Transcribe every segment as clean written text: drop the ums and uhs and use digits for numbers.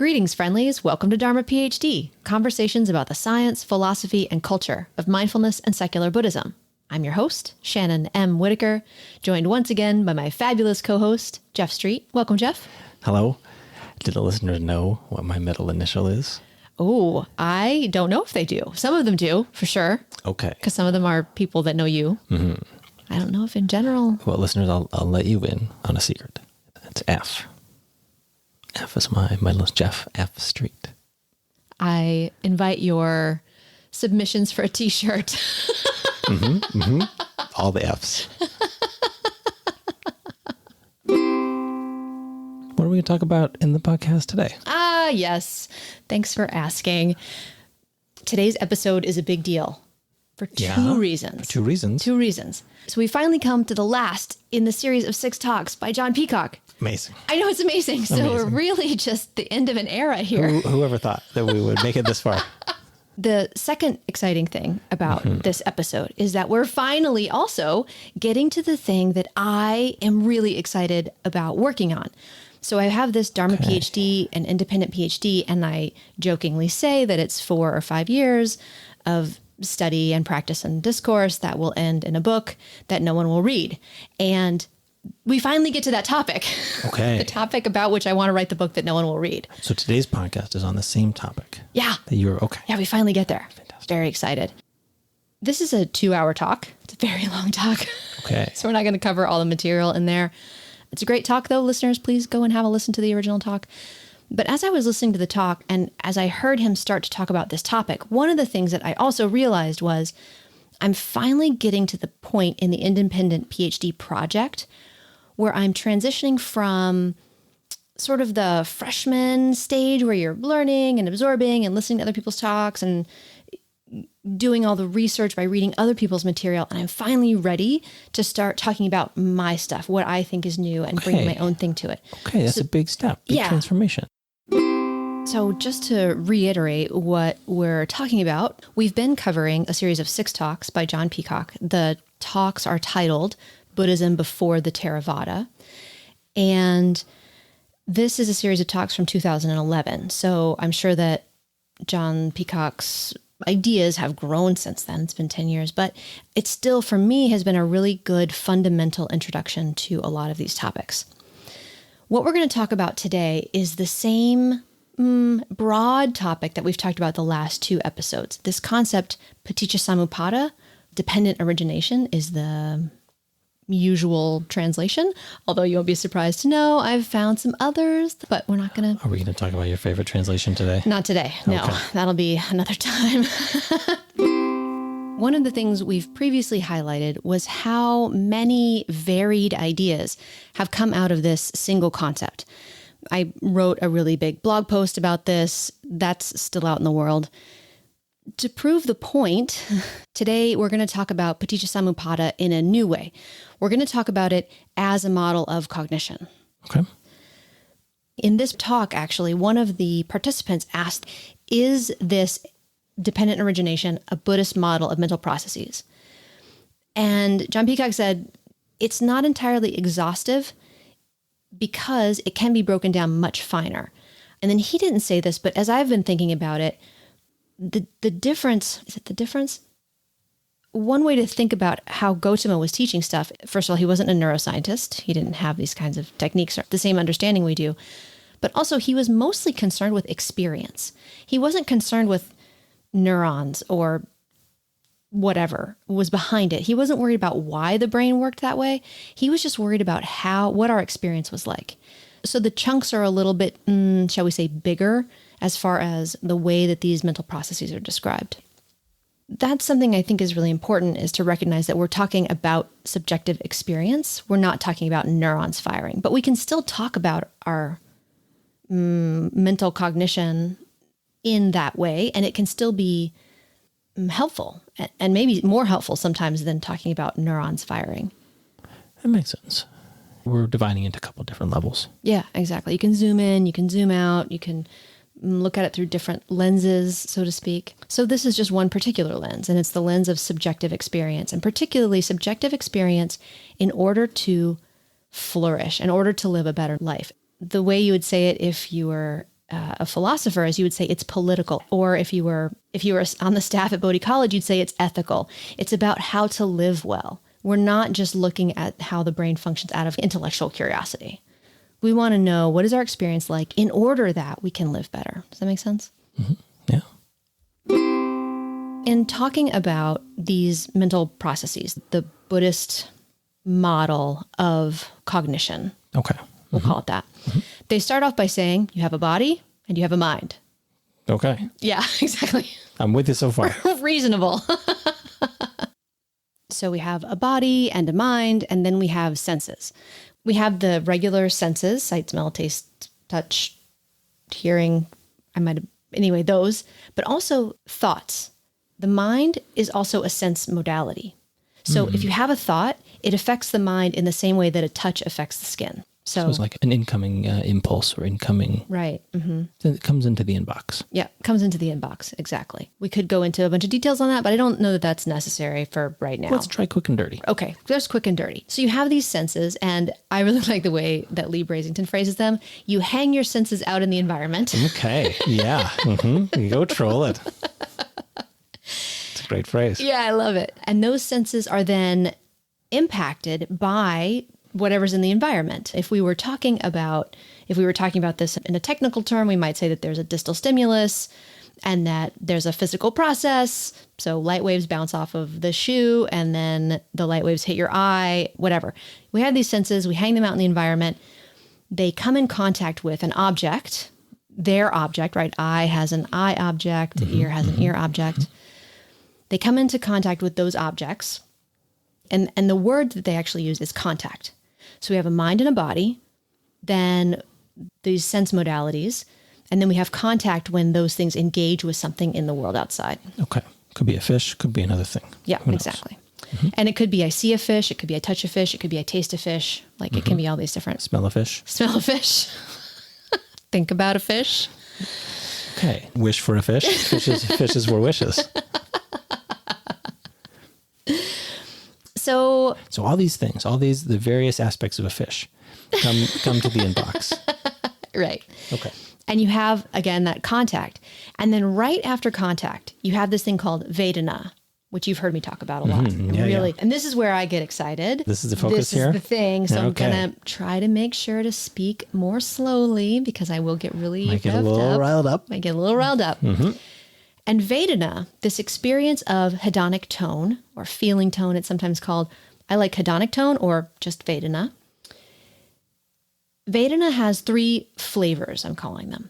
Greetings, friendlies. Welcome to Dharma PhD, conversations about the science, philosophy, and culture of mindfulness and secular Buddhism. I'm your host, Shannon M. Whitaker, joined once again by my fabulous co-host, Jeff Street. Welcome, Jeff. Hello. Did the listeners know what my middle initial is? Oh, I don't know if they do. Some of them do, for sure. Okay. Because some of them are people that know you. Mm-hmm. I don't know if in general. Well, listeners, I'll let you in on a secret. It's F. F is my middle is Jeff F. Street. I invite your submissions for a t-shirt. Mm-hmm, mm-hmm. All the Fs. What are we going to talk about in the podcast today? Yes. Thanks for asking. Today's episode is a big deal for two reasons. Two reasons. So we finally come to the last in the series of 6 talks by John Peacocks. Amazing. I know, it's amazing. So we're really just the end of an era here. Whoever thought that we would make it this far? The second exciting thing about this episode is that we're finally also getting to the thing that I am really excited about working on. So I have this Dharma PhD, an independent PhD, and I jokingly say that it's 4 or 5 years of study and practice and discourse that will end in a book that no one will read. And we finally get to that topic. Okay. The topic about which I want to write the book that no one will read. So today's podcast is on the same topic. Yeah. That you're okay. Yeah, we finally get there. Fantastic. Very excited. This is a 2-hour talk. It's a very long talk. Okay. So we're not going to cover all the material in there. It's a great talk, though. Listeners, please go and have a listen to the original talk. But as I was listening to the talk, and as I heard him start to talk about this topic, one of the things that I also realized was I'm finally getting to the point in the independent PhD project where I'm transitioning from sort of the freshman stage where you're learning and absorbing and listening to other people's talks and doing all the research by reading other people's material. And I'm finally ready to start talking about my stuff, what I think is new, and bringing my own thing to it. Okay, that's a big step, big transformation. So just to reiterate what we're talking about, we've been covering a series of 6 talks by John Peacocks. The talks are titled Buddhism Before the Theravada. And this is a series of talks from 2011. So I'm sure that John Peacocks' ideas have grown since then. It's been 10 years, but it still, for me, has been a really good fundamental introduction to a lot of these topics. What we're going to talk about today is the same broad topic that we've talked about the last 2 episodes. This concept, paṭiccasamuppāda, dependent origination, is the usual translation, although you'll be surprised to know I've found some others, but we're not going to... Are we going to talk about your favorite translation today? Not today. No, that'll be another time. One of the things we've previously highlighted was how many varied ideas have come out of this single concept. I wrote a really big blog post about this. That's still out in the world. To prove the point, today we're going to talk about paṭiccasamuppāda in a new way. We're going to talk about it as a model of cognition. Okay. In this talk, actually, one of the participants asked, is this dependent origination a Buddhist model of mental processes? And John Peacocks said, it's not entirely exhaustive because it can be broken down much finer. And then he didn't say this, but as I've been thinking about it, the difference, is it the difference? One way to think about how Gautama was teaching stuff, first of all, he wasn't a neuroscientist. He didn't have these kinds of techniques or the same understanding we do. But also he was mostly concerned with experience. He wasn't concerned with neurons or whatever was behind it. He wasn't worried about why the brain worked that way. He was just worried about what our experience was like. So the chunks are a little bit, shall we say, bigger as far as the way that these mental processes are described. That's something I think is really important, is to recognize that we're talking about subjective experience. We're not talking about neurons firing, but we can still talk about our mental cognition in that way, and it can still be helpful, and maybe more helpful sometimes than talking about neurons firing. That makes sense. We're dividing into a couple different levels. Yeah, exactly. You can zoom in, you can zoom out, you can look at it through different lenses, so to speak. So this is just one particular lens, and it's the lens of subjective experience, and particularly subjective experience in order to flourish, in order to live a better life. The way you would say it if you were a philosopher is you would say it's political. Or if you were on the staff at Bodhi College, you'd say it's ethical. It's about how to live well. We're not just looking at how the brain functions out of intellectual curiosity. We want to know, what is our experience like in order that we can live better. Does that make sense? Mm-hmm. Yeah. In talking about these mental processes, the Buddhist model of cognition, Okay. we'll call it that. Mm-hmm. They start off by saying you have a body and you have a mind. Okay. Yeah, exactly. I'm with you so far. Reasonable. So we have a body and a mind, and then we have senses. We have the regular senses, sight, smell, taste, touch, hearing, anyway, those, but also thoughts. The mind is also a sense modality. So if you have a thought, it affects the mind in the same way that a touch affects the skin. So it's like an incoming impulse or incoming. Right. Mm-hmm. It comes into the inbox. Yeah, comes into the inbox. Exactly. We could go into a bunch of details on that, but I don't know that that's necessary for right now. Let's try quick and dirty. Okay, just quick and dirty. So you have these senses, and I really like the way that Lee Brasington phrases them. You hang your senses out in the environment. Okay. Yeah. Mm-hmm. You go troll it. It's a great phrase. Yeah, I love it. And those senses are then impacted by whatever's in the environment. If we were talking about this in a technical term, we might say that there's a distal stimulus and that there's a physical process. So light waves bounce off of the shoe and then the light waves hit your eye, whatever. We have these senses, we hang them out in the environment. They come in contact with an object, their object, right? Eye has an eye object, ear has an ear object. They come into contact with those objects. And the word that they actually use is contact. So we have a mind and a body, then these sense modalities, and then we have contact when those things engage with something in the world outside. Okay. Could be a fish, could be another thing. Yeah, exactly. Mm-hmm. And it could be I see a fish, it could be I touch a fish, it could be I taste a fish. Like it can be all these different. Smell a fish. Smell a fish. Think about a fish. Okay. Wish for a fish. Fishes were wishes. So all these things, the various aspects of a fish come to the inbox. Right. Okay. And you have, again, that contact. And then right after contact, you have this thing called Vedana, which you've heard me talk about a lot. Yeah, really. yeah. and this is where I get excited. This is the focus This here? is the thing. So Okay. I'm going to try to make sure to speak more slowly because I will get really Might get a little riled up. Might get a little riled up. Mm-hmm. And Vedana, this experience of hedonic tone or feeling tone, it's sometimes called, I like hedonic tone or just Vedana. Vedana has 3 flavors, I'm calling them.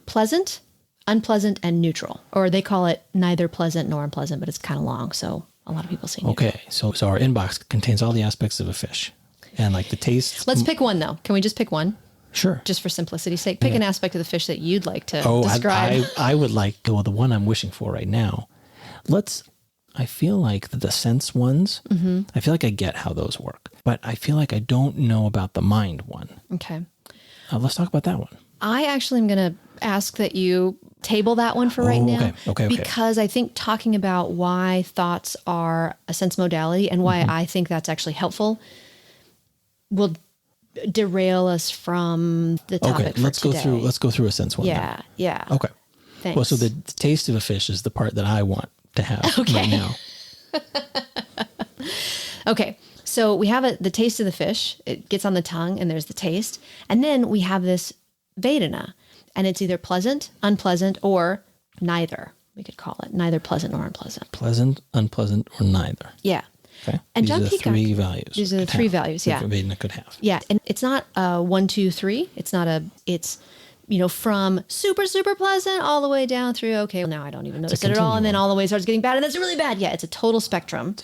Pleasant, unpleasant, and neutral. Or they call it neither pleasant nor unpleasant, but it's kind of long, so a lot of people say neutral. Okay, so our inbox contains all the aspects of a fish. And like the taste. Let's pick one, though. Can we just pick one? Sure. Just for simplicity's sake. Pick an aspect of the fish that you'd like to describe. I would like, the one I'm wishing for right now. I feel like the sense ones, I feel like I get how those work. But I feel like I don't know about the mind one. Okay. Let's talk about that one. I actually am going to ask that you table that one for right now. Okay. Because I think talking about why thoughts are a sense modality and why I think that's actually helpful will derail us from the topic. Okay, let's go through a sense one. Yeah, then. yeah. Okay. Thanks. Well, so the taste of a fish is the part that I want to have right now. Okay. So we have the taste of the fish. It gets on the tongue and there's the taste. And then we have this Vedana, and it's either pleasant, unpleasant, or neither. We could call it neither pleasant nor unpleasant. Pleasant, unpleasant, or neither. Yeah. Okay. And These John are the Peacocks. 3 values. These are the 3 values. Yeah. Vedana could have. Yeah. And it's not 1, 2, 3. It's from super, super pleasant all the way down through, okay, well, now I don't even notice it at all. And then all the way starts getting bad. And that's really bad. Yeah. It's a total spectrum.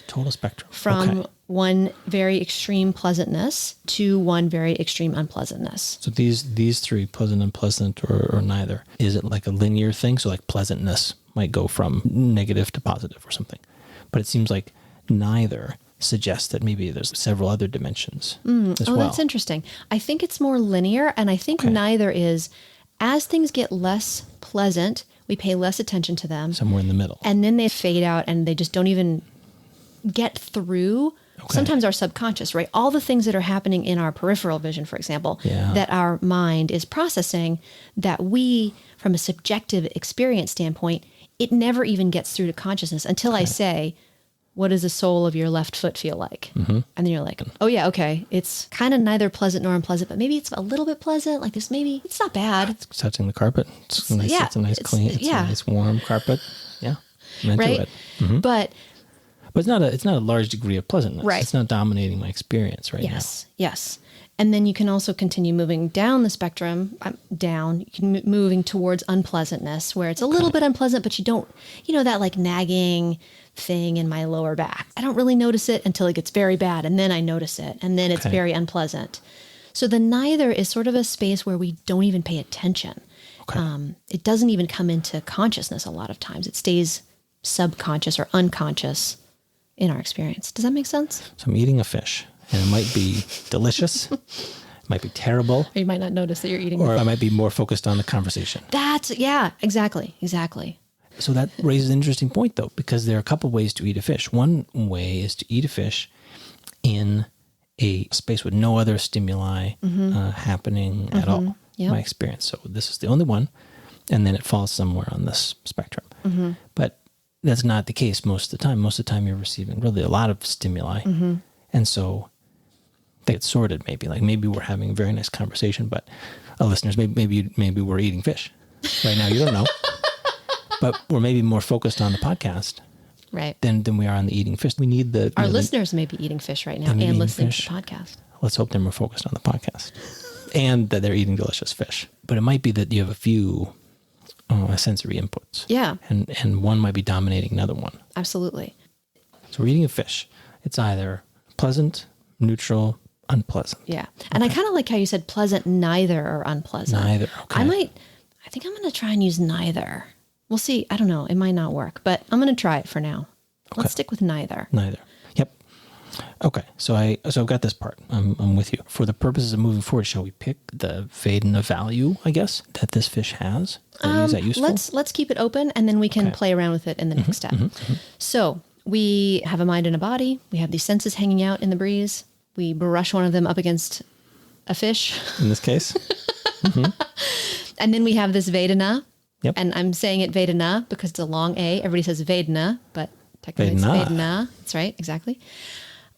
From one very extreme pleasantness to one very extreme unpleasantness. So these 3, pleasant, unpleasant, or neither, is it like a linear thing? So like pleasantness might go from negative to positive or something. But it seems like neither suggests that maybe there's several other dimensions as well. That's interesting. I think it's more linear, and I think neither is, as things get less pleasant, we pay less attention to them. Somewhere in the middle. And then they fade out and they just don't even get through sometimes our subconscious, right? All the things that are happening in our peripheral vision, for example, that our mind is processing, that we, from a subjective experience standpoint, it never even gets through to consciousness until I say, what does the sole of your left foot feel like? And then you're like, oh yeah, okay. It's kind of neither pleasant nor unpleasant, but maybe it's a little bit pleasant. Like this, maybe it's not bad. It's touching the carpet. It's nice. It's a nice clean. It's a nice warm carpet. Yeah, I'm into it. But it's not a large degree of pleasantness. Right. It's not dominating my experience right now. Yes. And then you can also continue moving down the spectrum, down. You can moving towards unpleasantness, where it's a little bit unpleasant, but you don't, that like nagging thing in my lower back. I don't really notice it until it gets very bad, and then I notice it, and then it's very unpleasant. So the neither is sort of a space where we don't even pay attention. It doesn't even come into consciousness a lot of times. It stays subconscious or unconscious in our experience. Does that make sense? So I'm eating a fish, and it might be delicious, it might be terrible. Or you might not notice that you're eating. Or I might be more focused on the conversation. Exactly. So that raises an interesting point, though, because there are a couple of ways to eat a fish. One way is to eat a fish in a space with no other stimuli happening at all, my experience. So this is the only one, and then it falls somewhere on this spectrum. But that's not the case most of the time. Most of the time you're receiving really a lot of stimuli. And so they get sorted maybe. Like maybe we're having a very nice conversation, but listeners, maybe we're eating fish. Right now you don't know. But we're maybe more focused on the podcast than we are on the eating fish. We need our listeners may be eating fish right now and listening to the podcast. Let's hope they're more focused on the podcast and that they're eating delicious fish. But it might be that you have a few sensory inputs. Yeah. And one might be dominating another one. Absolutely. So we're eating a fish. It's either pleasant, neutral, unpleasant. Yeah. And I kind of like how you said pleasant, neither, or unpleasant. Neither. Okay. I think I'm going to try and use neither. We'll see. I don't know. It might not work, but I'm going to try it for now. Let's stick with neither. Neither. Yep. Okay. So I've got this part. I'm with you. For the purposes of moving forward, shall we pick the Vedana value, I guess, that this fish has? Is that useful? Let's keep it open, and then we can play around with it in the next step. So we have a mind and a body. We have these senses hanging out in the breeze. We brush one of them up against a fish. In this case. And then we have this Vedana. Yep. And I'm saying it Vedana because it's a long A. Everybody says Vedana, but technically it's Vedana. That's right, exactly.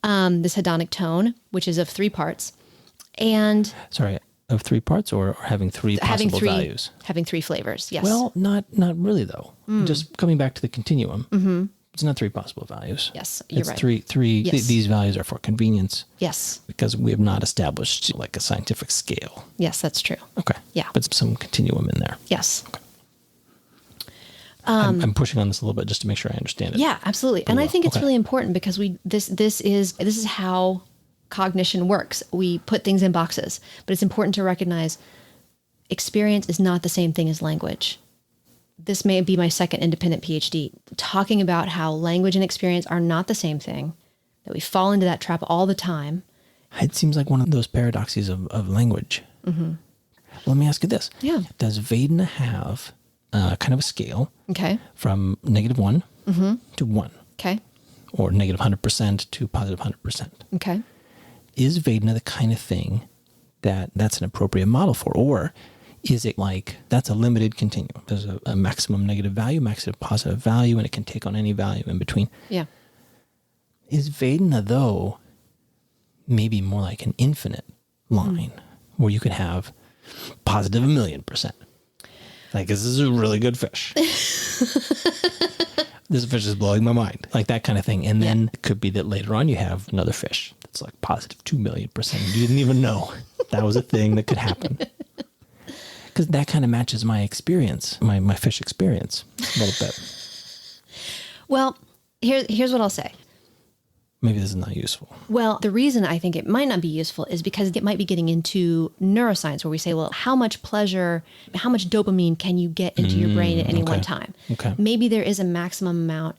This hedonic tone, which is of 3 parts. And sorry, of 3 parts or having 3 possible values? Having 3 flavors, yes. Well, not really though. Just coming back to the continuum. It's not 3 possible values. Yes, you're right. Three. Yes. These values are for convenience. Yes. Because we have not established like a scientific scale. Yes, that's true. Okay. Yeah. But some continuum in there. Yes. Okay. I'm pushing on this a little bit just to make sure I understand it. Yeah, absolutely. And I think it's really important because this is how cognition works. We put things in boxes, but it's important to recognize experience is not the same thing as language. This may be my second independent PhD, talking about how language and experience are not the same thing, that we fall into that trap all the time. It seems like one of those paradoxes of language. Let me ask you this. Yeah. Does Vedana have kind of a scale from -1 to 1? Okay. Or negative 100% to positive 100%. Okay. Is Vedana the kind of thing that's an appropriate model for? Or is it like that's a limited continuum? There's a maximum negative value, maximum positive value, and it can take on any value in between. Yeah. Is Vedana, though, maybe more like an infinite line where you could have positive 1,000,000%? Like, this is a really good fish. This fish is blowing my mind. Like that kind of thing. And then it could be that later on you have another fish that's like positive 2,000,000%. You didn't even know that was a thing that could happen. Because that kind of matches my experience, my fish experience a little bit. Well, here's what I'll say. Maybe this is not useful. Well, the reason I think it might not be useful is because it might be getting into neuroscience where we say, well, how much pleasure, how much dopamine can you get into your brain at any one time? Okay. Maybe there is a maximum amount.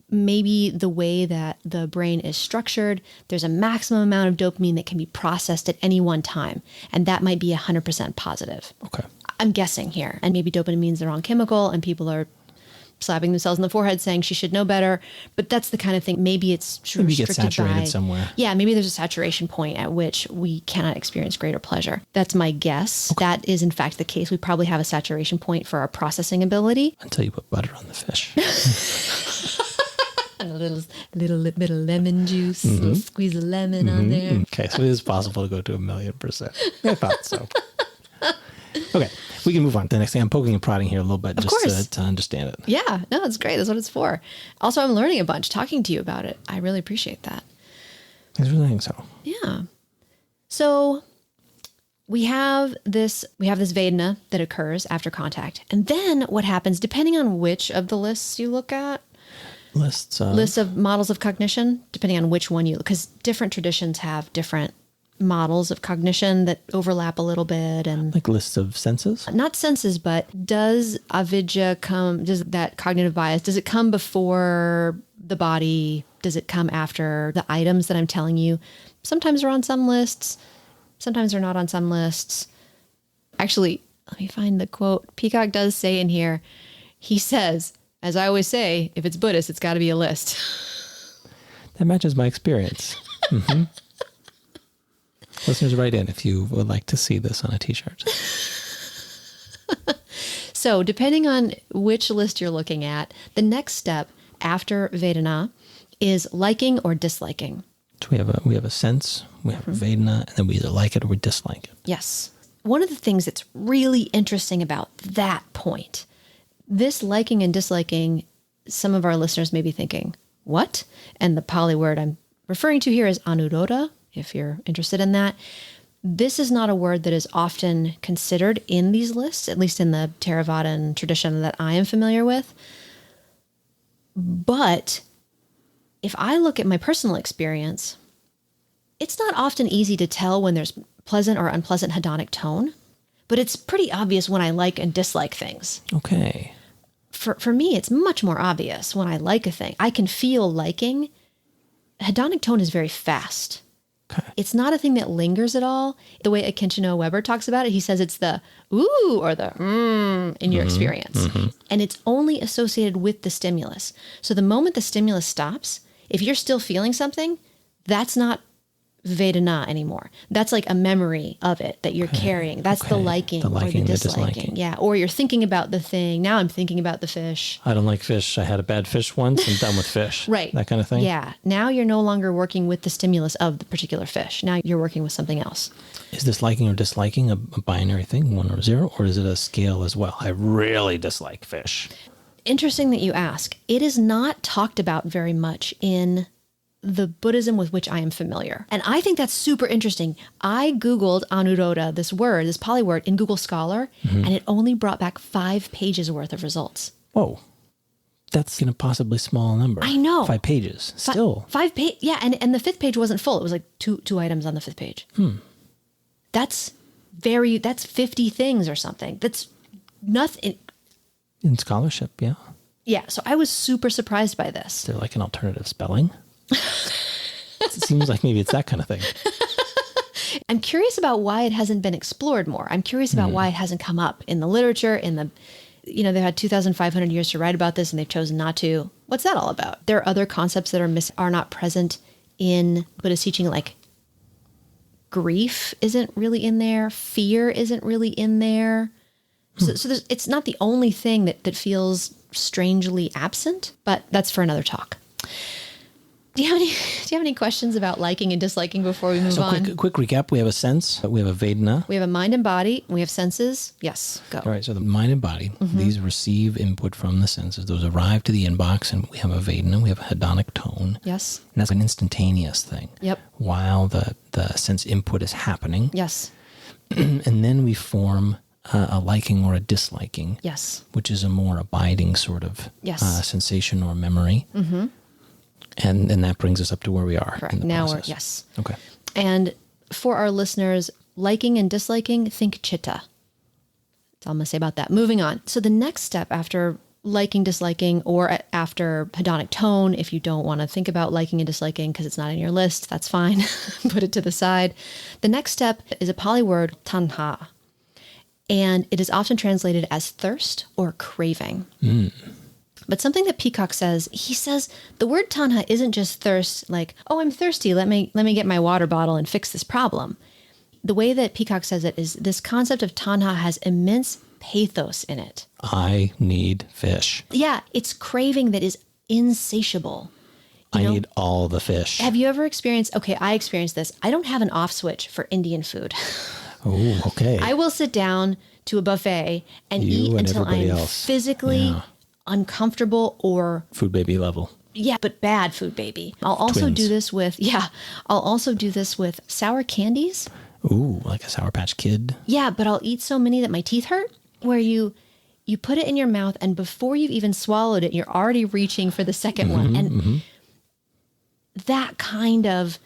Maybe the way that the brain is structured, there's a maximum amount of dopamine that can be processed at any one time. And that might be 100% positive. Okay. I'm guessing here. And maybe dopamine means the wrong chemical and people are slapping themselves in the forehead saying she should know better. But that's the kind of thing. Maybe it's Maybe you get restricted saturated by, somewhere. Yeah, maybe there's a saturation point at which we cannot experience greater pleasure. That's my guess. Okay. That is in fact the case. We probably have a saturation point for our processing ability. Until you put butter on the fish. And a little bit of lemon juice, a little squeeze of lemon on there. Okay, so it is possible to go to 1,000,000%. I thought so. Okay, we can move on to the next thing. I'm poking and prodding here a little bit just to understand it. Yeah, no, it's great. That's what it's for. Also, I'm learning a bunch talking to you about it. I really appreciate that. Thanks for saying so. Yeah. So we have this Vedana that occurs after contact. And then what happens, depending on which of the lists you look at, lists of models of cognition, depending on which one you, because different traditions have different models of cognition that overlap a little bit. And like lists of senses? Not senses, but does avidya does that cognitive bias, does it come before the body? Does it come after the items that I'm telling you? Sometimes they're on some lists. Sometimes they're not on some lists. Actually, let me find the quote. Peacock does say in here, he says, as I always say, if it's Buddhist, it's got to be a list. That matches my experience. Mm-hmm. Listeners, write in if you would like to see this on a t-shirt. So depending on which list you're looking at, the next step after Vedana is liking or disliking. So we have a sense, we have Vedana, and then we either like it or we dislike it. Yes. One of the things that's really interesting about that point, this liking and disliking, some of our listeners may be thinking, what? And the Pali word I'm referring to here is anurodha, if you're interested in that. This is not a word that is often considered in these lists, at least in the Theravadan tradition that I am familiar with. But if I look at my personal experience, it's not often easy to tell when there's pleasant or unpleasant hedonic tone, but it's pretty obvious when I like and dislike things. Okay. For me, it's much more obvious when I like a thing. I can feel liking. Hedonic tone is very fast. Okay. It's not a thing that lingers at all. The way Akincano Weber talks about it, he says it's the ooh or the in your experience. Mm-hmm. And it's only associated with the stimulus. So the moment the stimulus stops, if you're still feeling something, that's not Vedana anymore. That's like a memory of it that you're carrying. That's the liking or the disliking. Yeah. Or you're thinking about the thing. Now I'm thinking about the fish. I don't like fish. I had a bad fish once. I'm done with fish. Right. That kind of thing. Yeah. Now you're no longer working with the stimulus of the particular fish. Now you're working with something else. Is this liking or disliking a binary thing, 1 or 0, or is it a scale as well? I really dislike fish. Interesting that you ask. It is not talked about very much in the Buddhism with which I am familiar. And I think that's super interesting. I Googled anurodha, this word, this Pali word, in Google Scholar, and it only brought back 5 pages worth of results. Whoa. That's in a possibly small number. I know. 5 pages. Still. 5 page. Yeah. And the 5th page wasn't full. It was like two items on the 5th page. That's 50 things or something. That's nothing. In scholarship, yeah. Yeah. So I was super surprised by this. Is there like an alternative spelling? It seems like maybe it's that kind of thing. I'm curious about why it hasn't been explored more. I'm curious about why it hasn't come up in the literature, they've had 2,500 years to write about this and they've chosen not to. What's that all about? There are other concepts that are not present in Buddhist teaching, like grief isn't really in there. Fear isn't really in there. So it's not the only thing that feels strangely absent, but that's for another talk. Do you have any questions about liking and disliking before we move on? Quick recap. We have a sense. We have a Vedana. We have a mind and body. We have senses. Yes, go. All right. So the mind and body, these receive input from the senses. Those arrive to the inbox, and we have a Vedana. We have a hedonic tone. Yes. And that's an instantaneous thing. Yep. While the sense input is happening. Yes. And then we form a liking or a disliking. Yes. Which is a more abiding sort of sensation or memory. Mm-hmm. And that brings us up to where we are. Correct. In the Now process. yes. Okay. And for our listeners, liking and disliking, think chitta. That's all I'm going to say about that. Moving on. So the next step after liking, disliking, or after hedonic tone, if you don't want to think about liking and disliking because it's not in your list, that's fine. Put it to the side. The next step is a Pali word, tanha. And it is often translated as thirst or craving. But something that Peacock says, he says the word tanha isn't just thirst, like, oh, I'm thirsty. Let me get my water bottle and fix this problem. The way that Peacock says it is this concept of tanha has immense pathos in it. I need fish. Yeah, it's craving that is insatiable. I need all the fish. Have you ever experienced, okay, I experienced this. I don't have an off switch for Indian food. Oh, okay. I will sit down to a buffet and eat until I'm physically uncomfortable or food baby level. Yeah, but bad food baby. I'll also do this with sour candies. Ooh, like a Sour Patch Kid. Yeah, but I'll eat so many that my teeth hurt, where you put it in your mouth and before you've even swallowed it, you're already reaching for the second one. And that kind of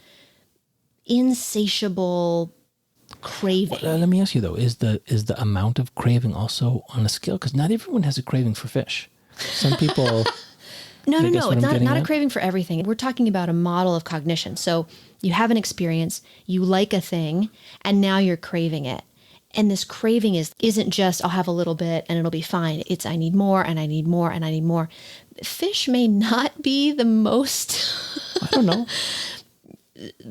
insatiable craving. Well, let me ask you though, is the amount of craving also on a scale? Because not everyone has a craving for fish. Some people... No. It's not a craving for everything. We're talking about a model of cognition. So you have an experience, you like a thing, and now you're craving it. And this craving isn't just, I'll have a little bit and it'll be fine. It's, I need more and I need more and I need more. Fish may not be the most... I don't know.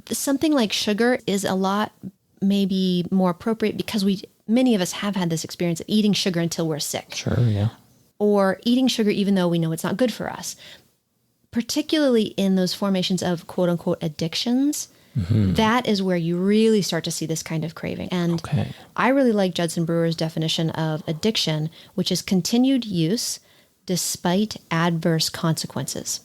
Something like sugar is a lot maybe more appropriate because many of us have had this experience of eating sugar until we're sick. Sure, yeah. Or eating sugar even though we know it's not good for us. Particularly in those formations of quote unquote addictions, that is where you really start to see this kind of craving. And I really like Judson Brewer's definition of addiction, which is continued use despite adverse consequences.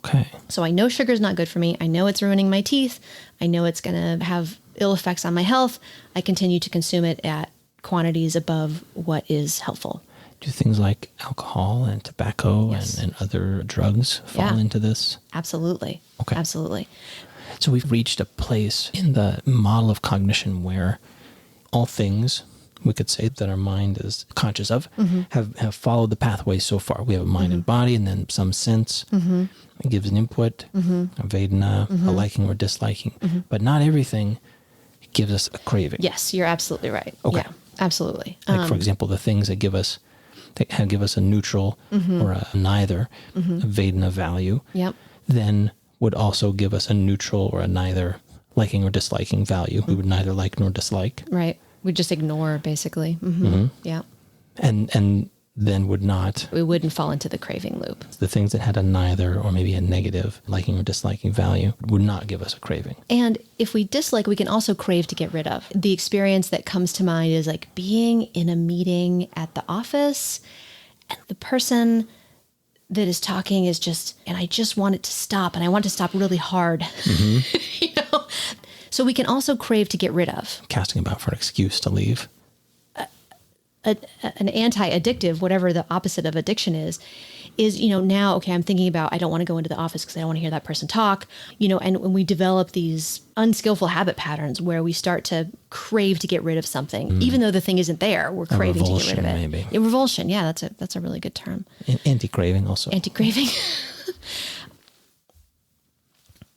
Okay. So I know sugar is not good for me. I know it's ruining my teeth. I know it's going to have ill effects on my health. I continue to consume it at quantities above what is helpful. Do things like alcohol and tobacco and other drugs fall into this? Absolutely. Okay. Absolutely. So we've reached a place in the model of cognition where all things, we could say, that our mind is conscious of have followed the pathway so far. We have a mind and body, and then some sense. It gives an input, a vedana, a liking or disliking. But not everything gives us a craving. Yes, you're absolutely right. Okay. Yeah, absolutely. Like, for example, the things that give us a neutral or a neither, a vedana value, then would also give us a neutral or a neither liking or disliking value. We would neither like nor dislike. Right. We just ignore, basically. Yeah. And then we wouldn't fall into the craving loop. The things that had a neither or maybe a negative liking or disliking value would not give us a craving. And if we dislike, we can also crave to get rid of. The experience that comes to mind is like being in a meeting at the office and the person that is talking is just, and I just want it to stop and I want to stop really hard. You know? So we can also crave to get rid of. Casting about for an excuse to leave. An anti-addictive, whatever the opposite of addiction is, now, okay, I'm thinking about, I don't want to go into the office because I don't want to hear that person talk, and when we develop these unskillful habit patterns where we start to crave to get rid of something, even though the thing isn't there, we're craving to get rid of it. Maybe. Yeah, revulsion. Yeah, that's a really good term. Anti-craving also. Anti-craving.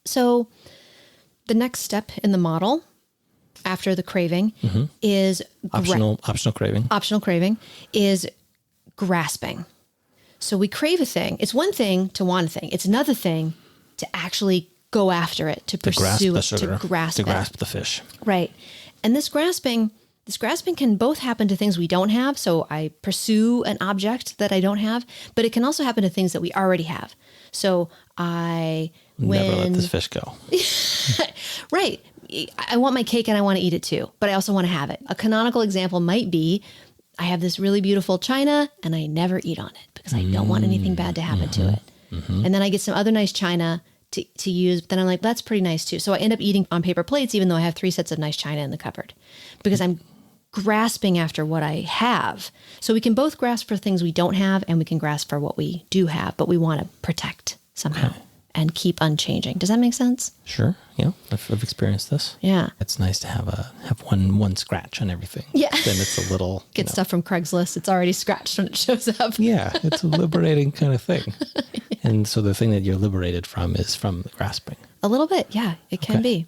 So the next step in the model after the craving is optional craving. Optional craving is grasping. So we crave a thing. It's one thing to want a thing. It's another thing to actually go after it, to pursue it, to grasp the fish. Right. And this grasping can both happen to things we don't have. So I pursue an object that I don't have, but it can also happen to things that we already have. So never let this fish go. Right. I want my cake and I want to eat it too, but I also want to have it. A canonical example might be, I have this really beautiful china and I never eat on it because I don't want anything bad to happen to it. And then I get some other nice china to use, but then I'm like, that's pretty nice too. So I end up eating on paper plates, even though I have 3 sets of nice china in the cupboard because I'm grasping after what I have. So we can both grasp for things we don't have and we can grasp for what we do have, but we want to protect somehow. And keep unchanging. Does that make sense? Sure. Yeah, I've experienced this. Yeah, it's nice to have one scratch on everything. Yeah, then it's a little get stuff from Craigslist. It's already scratched when it shows up. Yeah, it's a liberating kind of thing. And so the thing that you're liberated from is from the grasping. A little bit, yeah, it can be.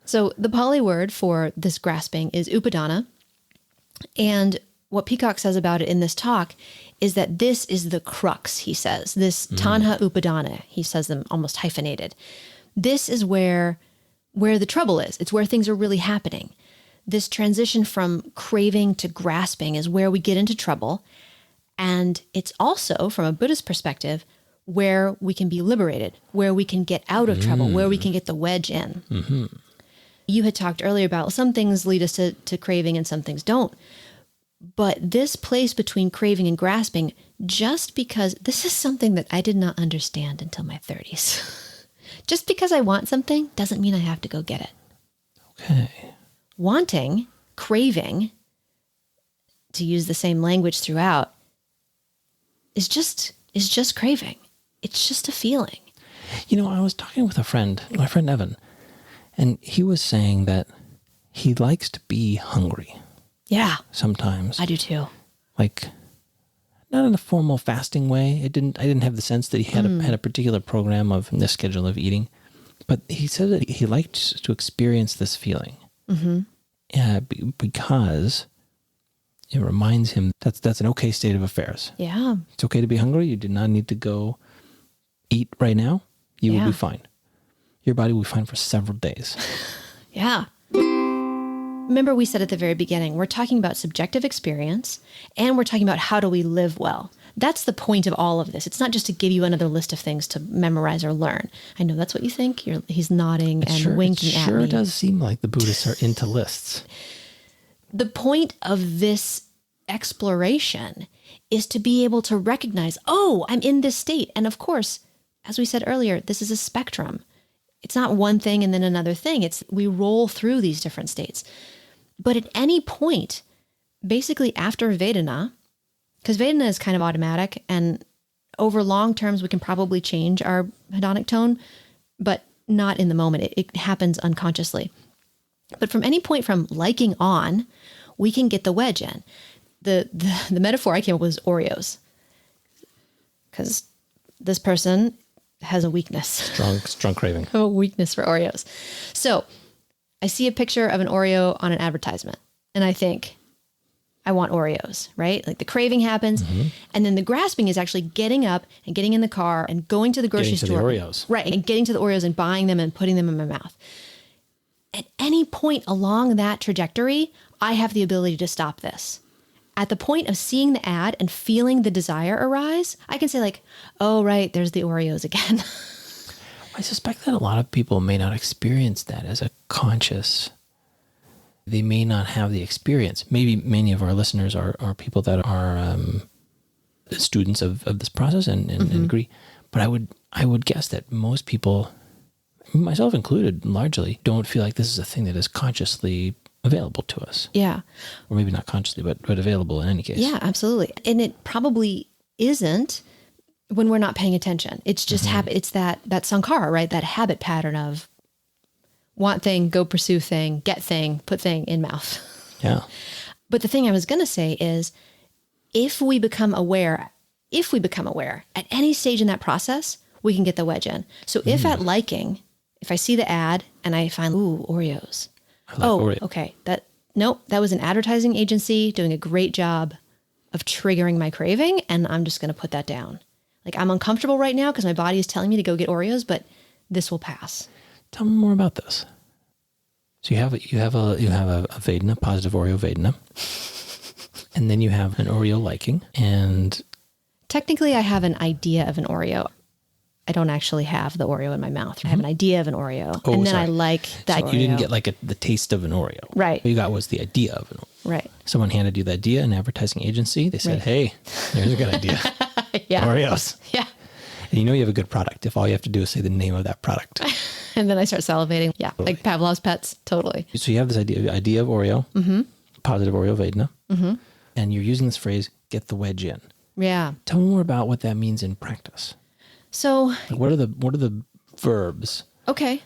So the Pali word for this grasping is upadana, and what Peacock says about it in this talk is that this is the crux, he says. This tanha upadana, he says them almost hyphenated. This is where the trouble is. It's where things are really happening. This transition from craving to grasping is where we get into trouble. And it's also, from a Buddhist perspective, where we can be liberated, where we can get out of trouble, where we can get the wedge in. Mm-hmm. You had talked earlier about some things lead us to craving and some things don't. But this place between craving and grasping, just because this is something that I did not understand until my 30s. Just because I want something doesn't mean I have to go get it. Okay. Wanting, craving, to use the same language throughout, is just craving. It's just a feeling. You know, I was talking with a friend, my friend Evan, and he was saying that he likes to be hungry. Yeah. Sometimes. I do too. Like, not in a formal fasting way. I didn't have the sense that he had a particular program of the schedule of eating, but he said that he liked to experience this feeling. Mm-hmm. Because it reminds him that's an okay state of affairs. Yeah. It's okay to be hungry. You do not need to go eat right now. You will be fine. Your body will be fine for several days. Yeah. Remember we said at the very beginning, we're talking about subjective experience and we're talking about how do we live well. That's the point of all of this. It's not just to give you another list of things to memorize or learn. I know that's what you think. He's nodding and winking at me. It sure does seem like the Buddhists are into lists. The point of this exploration is to be able to recognize, oh, I'm in this state. And of course, as we said earlier, this is a spectrum. It's not one thing and then another thing. We roll through these different states. But at any point, basically after Vedana, because Vedana is kind of automatic, and over long terms, we can probably change our hedonic tone, but not in the moment. It happens unconsciously. But from any point from liking on, we can get the wedge in. The metaphor I came up with was Oreos. Because this person has a weakness. Strong craving. A weakness for Oreos. So I see a picture of an Oreo on an advertisement and I think, I want Oreos, right? Like the craving happens. Mm-hmm. And then the grasping is actually getting up and getting in the car and going to the grocery store. Getting to the Oreos. Right. And getting to the Oreos and buying them and putting them in my mouth. At any point along that trajectory, I have the ability to stop this. At the point of seeing the ad and feeling the desire arise, I can say like, oh, right, there's the Oreos again. I suspect that a lot of people may not experience that as a conscious. They may not have the experience. Maybe many of our listeners are people that are students of this process and agree. But I would guess that most people, myself included, largely don't feel like this is a thing that is consciously available to us. Yeah. Or maybe not consciously, but available in any case. Yeah, absolutely. And it probably isn't when we're not paying attention. It's just habit. It's that sankhara, right? That habit pattern of want thing, go pursue thing, get thing, put thing in mouth. Yeah. But the thing I was going to say is if we become aware at any stage in that process, we can get the wedge in. So if at liking, if I see the ad and I find, ooh, Oreos. Oreo. Okay. That was an advertising agency doing a great job of triggering my craving. And I'm just going to put that down. Like I'm uncomfortable right now because my body is telling me to go get Oreos, but this will pass. Tell me more about this. So you have a Vedana, positive Oreo Vedana. And then you have an Oreo liking, and technically I have an idea of an Oreo. I don't actually have the Oreo in my mouth. I have an idea of an Oreo. Oh, and then sorry. I like that So Oreo. you didn't get like the taste of an Oreo. Right. What you got was the idea of an Oreo. Right. Someone handed you the idea, an advertising agency. They said, Right. hey, there's a good idea. Yeah. Oreos. Yeah. And you have a good product if all you have to do is say the name of that product. And then I start salivating. Yeah. Totally. Like Pavlov's pets. Totally. So you have this idea of Oreo, positive Oreo Vedana, and you're using this phrase, get the wedge in. Yeah. Tell me more about what that means in practice. So Like what are the verbs? okay.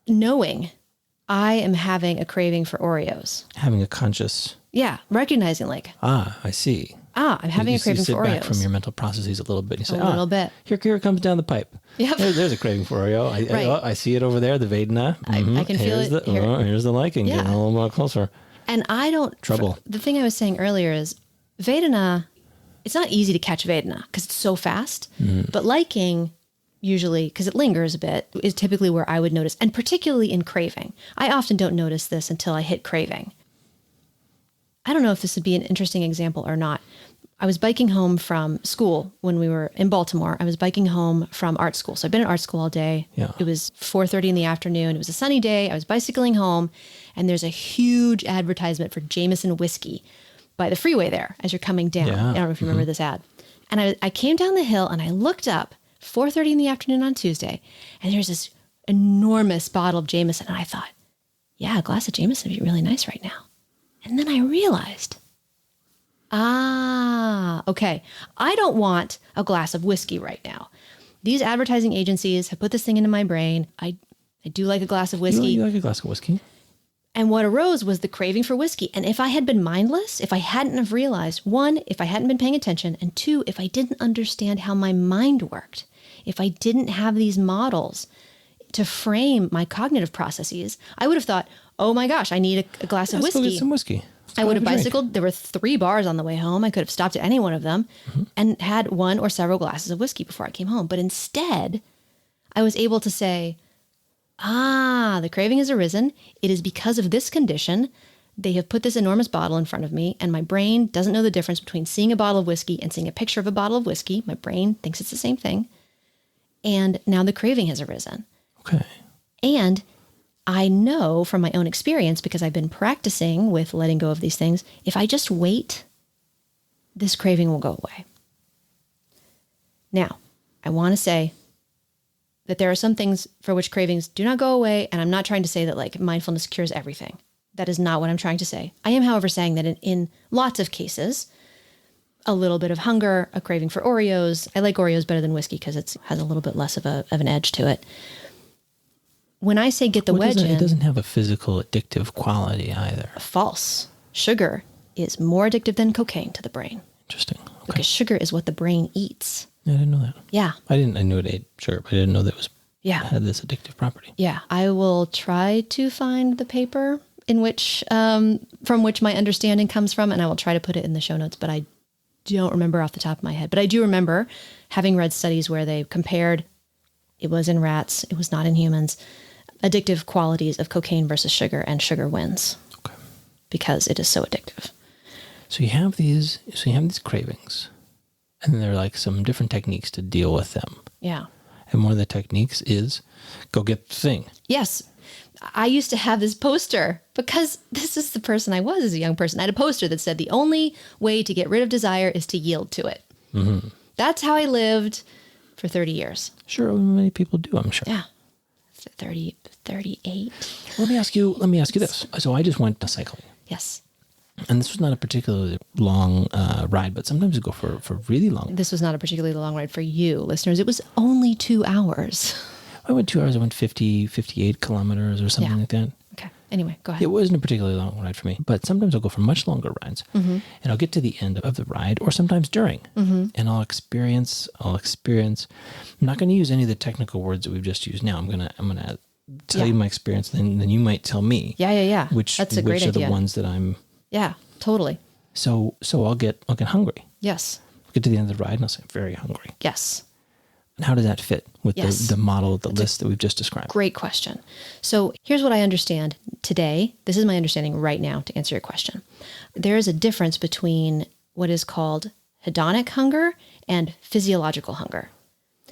Knowing I am having a craving for Oreos. Having a conscious, Recognizing like, I see. I'm having a craving you sit for Oreos. back from your mental processes a little bit. And you say, A little bit. Here it comes down the pipe. Yep. There's a craving for Oreo. I see it over there, the Vedana. I can feel Here's it. Here's the liking, Yeah. getting a little more closer. And I don't... Trouble. The thing I was saying earlier is Vedana, it's not easy to catch Vedana because it's so fast. But liking, usually, because it lingers a bit, is typically where I would notice. And particularly in craving. I often don't notice this until I hit craving. I don't know if this would be an interesting example or not. I was biking home from school when we were in Baltimore. I was biking home from art school. So I've been at art school all day. Yeah. It was 4:30 in the afternoon. It was a sunny day. I was bicycling home, and there's a huge advertisement for Jameson whiskey by the freeway there as you're coming down. Yeah. I don't know if you remember this ad. And I came down the hill and I looked up 4:30 in the afternoon on Tuesday, and there's this enormous bottle of Jameson. And I thought, yeah, a glass of Jameson would be really nice right now. And then I realized, okay, I don't want a glass of whiskey right now. These advertising agencies have put this thing into my brain. I do like a glass of whiskey. You like a glass of whiskey? And what arose was the craving for whiskey. And if I had been mindless, if I hadn't have realized, one, if I hadn't been paying attention, and two, if I didn't understand how my mind worked, if I didn't have these models to frame my cognitive processes, I would have thought, oh my gosh, I need a glass of whiskey. Let's go get some whiskey. I would have bicycled. There were 3 bars on the way home. I could have stopped at any one of them and had one or several glasses of whiskey before I came home. But instead, I was able to say, the craving has arisen. It is because of this condition. They have put this enormous bottle in front of me, and my brain doesn't know the difference between seeing a bottle of whiskey and seeing a picture of a bottle of whiskey. My brain thinks it's the same thing. And now the craving has arisen. Okay. And I know from my own experience, because I've been practicing with letting go of these things, if I just wait, this craving will go away. Now, I want to say that there are some things for which cravings do not go away, and I'm not trying to say that like mindfulness cures everything. That is not what I'm trying to say. I am, however, saying that in lots of cases, a little bit of hunger, a craving for Oreos. I like Oreos better than whiskey because it has a little bit less of an edge to it. When I say get the wedge in... It doesn't have a physical addictive quality either. False. Sugar is more addictive than cocaine to the brain. Interesting. Okay. Because sugar is what the brain eats. I didn't know that. Yeah. I knew it ate sugar, but I didn't know that it had this addictive property. Yeah. I will try to find the paper in which, from which my understanding comes from, and I will try to put it in the show notes, but I don't remember off the top of my head. But I do remember having read studies where they compared, it was in rats, it was not in humans, addictive qualities of cocaine versus sugar, and sugar wins. Okay. Because it is so addictive. So you have these cravings, and then there are like some different techniques to deal with them. Yeah. And one of the techniques is go get the thing. Yes. I used to have this poster because this is the person I was as a young person. I had a poster that said the only way to get rid of desire is to yield to it. Mm-hmm. That's how I lived for 30 years. Sure, many people do, I'm sure. Yeah. 38. Let me ask you this. So I just went cycling. Yes. And this was not a particularly long ride, but sometimes you go for really long. This was not a particularly long ride for you, listeners. It was only 2 hours. I went 2 hours. I went 58 kilometers or something like that. Okay. Anyway, go ahead. It wasn't a particularly long ride for me, but sometimes I'll go for much longer rides, and I'll get to the end of the ride, or sometimes during, and I'll experience. I'm not going to use any of the technical words that we've just used now. I'm gonna tell you my experience, then you might tell me. Yeah. Which That's a great are idea. the ones that I'm. Yeah, totally. So I'll get hungry. Yes. I'll get to the end of the ride, and I'll say, I'm very hungry. Yes. And how does that fit with Yes. the model, the list that we've just described? Great question. So here's what I understand today. This is my understanding right now to answer your question. There is a difference between what is called hedonic hunger and physiological hunger.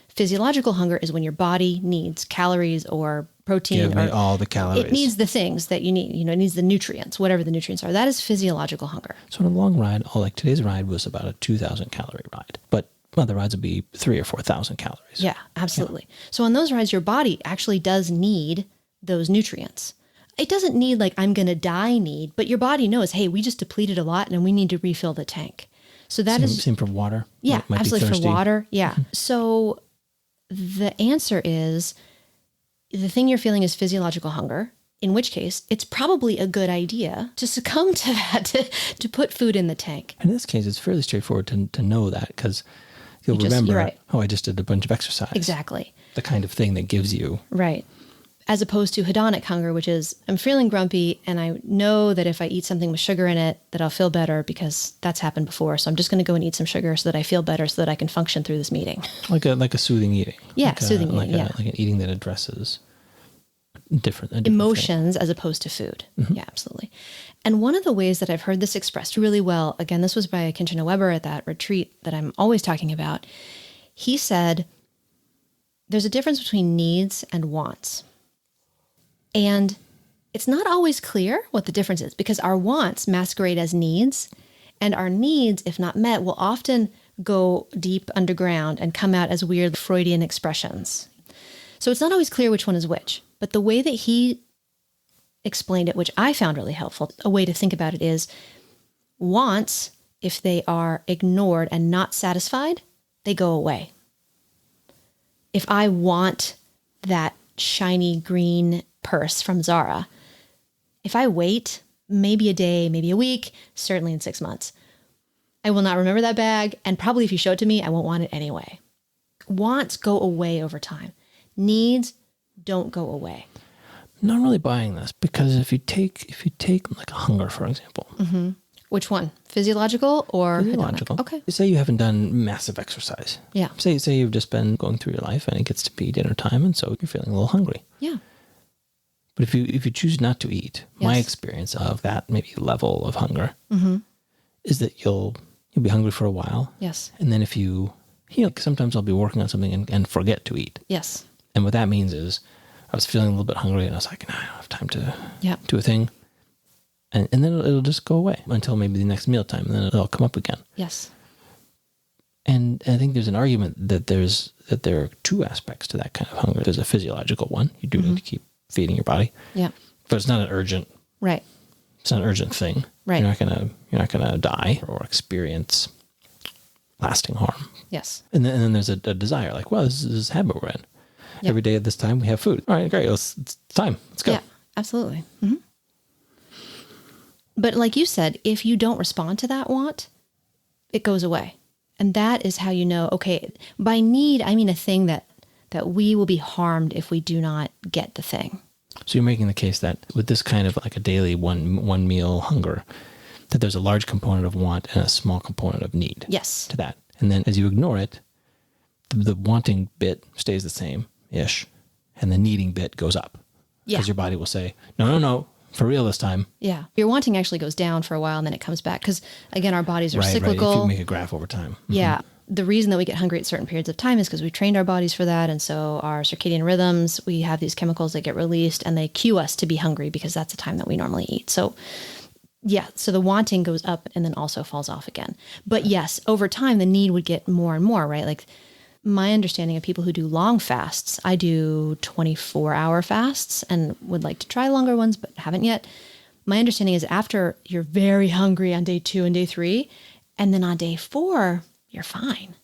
Physiological hunger is when your body needs calories or protein. Give me all the calories. It needs the things that you need. It needs the nutrients, whatever the nutrients are. That is physiological hunger. So on a long ride, like today's ride was about a 2,000 calorie ride, but other rides would be 3,000 or 4,000 calories. Yeah, absolutely. Yeah. So on those rides, your body actually does need those nutrients. It doesn't need like I'm going to die need, but your body knows, hey, we just depleted a lot and we need to refill the tank. So that is same for water. Yeah, might absolutely, for water. Yeah. Mm-hmm. So the answer is the thing you're feeling is physiological hunger, in which case it's probably a good idea to succumb to that, to put food in the tank. In this case, it's fairly straightforward to know that because you'll remember, I just did a bunch of exercise. Exactly. The kind of thing that gives you. Right. as opposed to hedonic hunger, which is I'm feeling grumpy and I know that if I eat something with sugar in it, that I'll feel better because that's happened before. So I'm just going to go and eat some sugar so that I feel better so that I can function through this meeting. Like a soothing eating. Yeah, like soothing eating. Like an eating that addresses a different emotions thing. As opposed to food. Mm-hmm. Yeah, absolutely. And one of the ways that I've heard this expressed really well, again, this was by Kinshana Weber at that retreat that I'm always talking about. He said, there's a difference between needs and wants. And it's not always clear what the difference is because our wants masquerade as needs, and our needs, if not met, will often go deep underground and come out as weird Freudian expressions. So it's not always clear which one is which. But the way that he explained it, which I found really helpful, a way to think about it is wants, if they are ignored and not satisfied, they go away. If I want that shiny green purse from Zara, if I wait maybe a day, maybe a week, certainly in 6 months, I will not remember that bag. And probably if you show it to me, I won't want it anyway. Wants go away over time. Needs don't go away. I'm not really buying this because if you take like a hunger, for example. Mm-hmm. Which one? Physiological or physiological? Hedonic? Okay. Say you haven't done massive exercise. Yeah. Say you've just been going through your life and it gets to be dinner time and so you're feeling a little hungry. Yeah. But if you choose not to eat, yes. My experience of that maybe level of hunger mm-hmm. is that you'll be hungry for a while. Yes. And then if sometimes I'll be working on something and forget to eat. Yes. And what that means is I was feeling a little bit hungry and I was like, no, I don't have time to do a thing. And then it'll just go away until maybe the next mealtime, and then it'll come up again. Yes. And I think there's an argument that there are two aspects to that kind of hunger. There's a physiological one. You do need to keep feeding your body. Yeah. But it's not an urgent. Right. It's not an urgent thing. Right. You're not gonna die or experience lasting harm. Yes. And then there's a desire, like, well, this is habit we're in. Yep. Every day at this time we have food. All right, great. It's time. Let's go. Yeah, absolutely. Mm-hmm. But like you said, if you don't respond to that want, it goes away. And that is how you know, okay, by need, I mean a thing that we will be harmed if we do not get the thing. So you're making the case that with this kind of like a daily one meal hunger, that there's a large component of want and a small component of need. Yes. To that. And then as you ignore it, the wanting bit stays the same-ish, and the needing bit goes up. Yeah. Because your body will say, no, for real this time. Yeah. Your wanting actually goes down for a while and then it comes back. Because again, our bodies are cyclical. Right. If you make a graph over time. Mm-hmm. Yeah. The reason that we get hungry at certain periods of time is because we've trained our bodies for that. And so our circadian rhythms, we have these chemicals that get released and they cue us to be hungry because that's the time that we normally eat. So yeah, so the wanting goes up and then also falls off again. But yes, over time, the need would get more and more, right? Like my understanding of people who do long fasts, I do 24-hour fasts and would like to try longer ones, but haven't yet. My understanding is after you're very hungry on day 2 and day 3, and then on day 4, you're fine.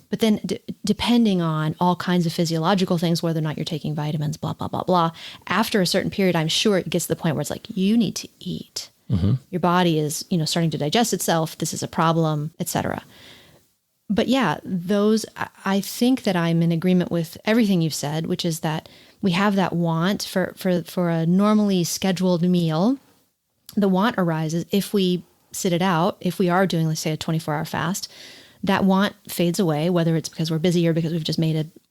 But then depending on all kinds of physiological things, whether or not you're taking vitamins, blah, blah, blah, blah, after a certain period, I'm sure it gets to the point where it's like, you need to eat. Mm-hmm. Your body is, starting to digest itself. This is a problem, etc. But yeah, I think that I'm in agreement with everything you've said, which is that we have that want for a normally scheduled meal. The want arises if we sit it out, if we are doing, let's say, a 24-hour fast. That want fades away, whether it's because we're busy or because we've just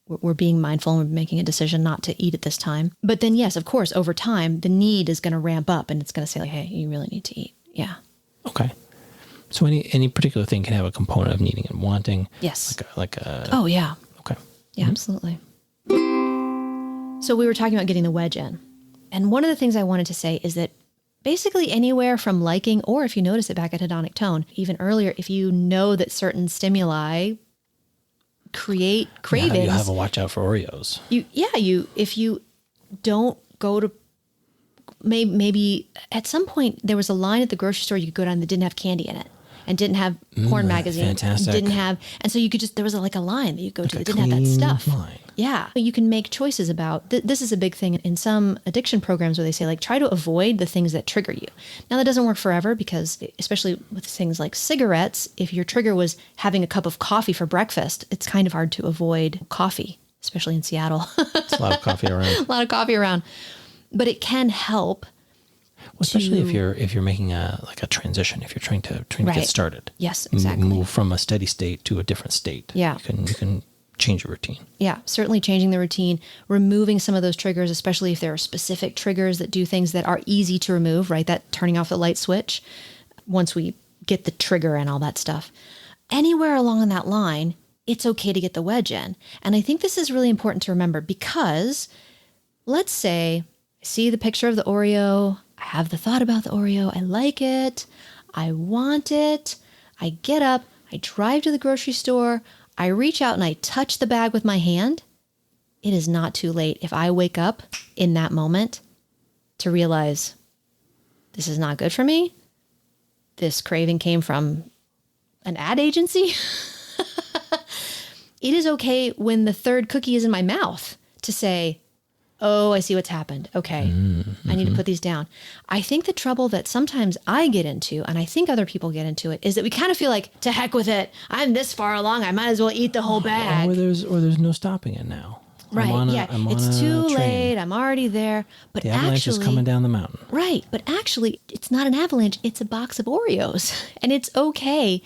we're being mindful and we're making a decision not to eat at this time. But then, yes, of course, over time, the need is going to ramp up and it's going to say like, hey, you really need to eat. Yeah. Okay. So any particular thing can have a component of needing and wanting. Yes. Oh, yeah. Okay. Yeah, absolutely. So we were talking about getting the wedge in. And one of the things I wanted to say is that basically anywhere from liking, or if you notice it back at hedonic tone, even earlier, if you know that certain stimuli create cravings. You have to watch out for Oreos. If you don't go to, maybe at some point there was a line at the grocery store you could go down that didn't have candy in it and didn't have porn magazine. Fantastic. And so you could there was a line that you go to that didn't have that stuff. Line. Yeah. You can make choices about, this is a big thing in some addiction programs where they say, like, try to avoid the things that trigger you. Now, that doesn't work forever because, especially with things like cigarettes, if your trigger was having a cup of coffee for breakfast, it's kind of hard to avoid coffee. especially in Seattle. It's a lot of coffee around. A lot of coffee around. But it can help. Well, especially if you're making a transition, if you're trying to get started. Yes, exactly. Move from a steady state to a different state. Yeah. You can change your routine. Yeah, certainly changing the routine, removing some of those triggers, especially if there are specific triggers that do things that are easy to remove, right? That turning off the light switch, once we get the trigger and all that stuff. Anywhere along that line, it's okay to get the wedge in. And I think this is really important to remember because let's say I see the picture of the Oreo, I have the thought about the Oreo, I like it, I want it, I get up, I drive to the grocery store, I reach out and I touch the bag with my hand. It is not too late if I wake up in that moment to realize this is not good for me. This craving came from an ad agency. It is okay when the third cookie is in my mouth to say, oh, I see what's happened. Okay, I need to put these down. I think the trouble that sometimes I get into, and I think other people get into it, is that we kind of feel like, to heck with it. I'm this far along. I might as well eat the whole bag. Or there's no stopping it now. Right, it's too late. I'm already there. But the avalanche is coming down the mountain. Right, but actually, it's not an avalanche. It's a box of Oreos. And it's okay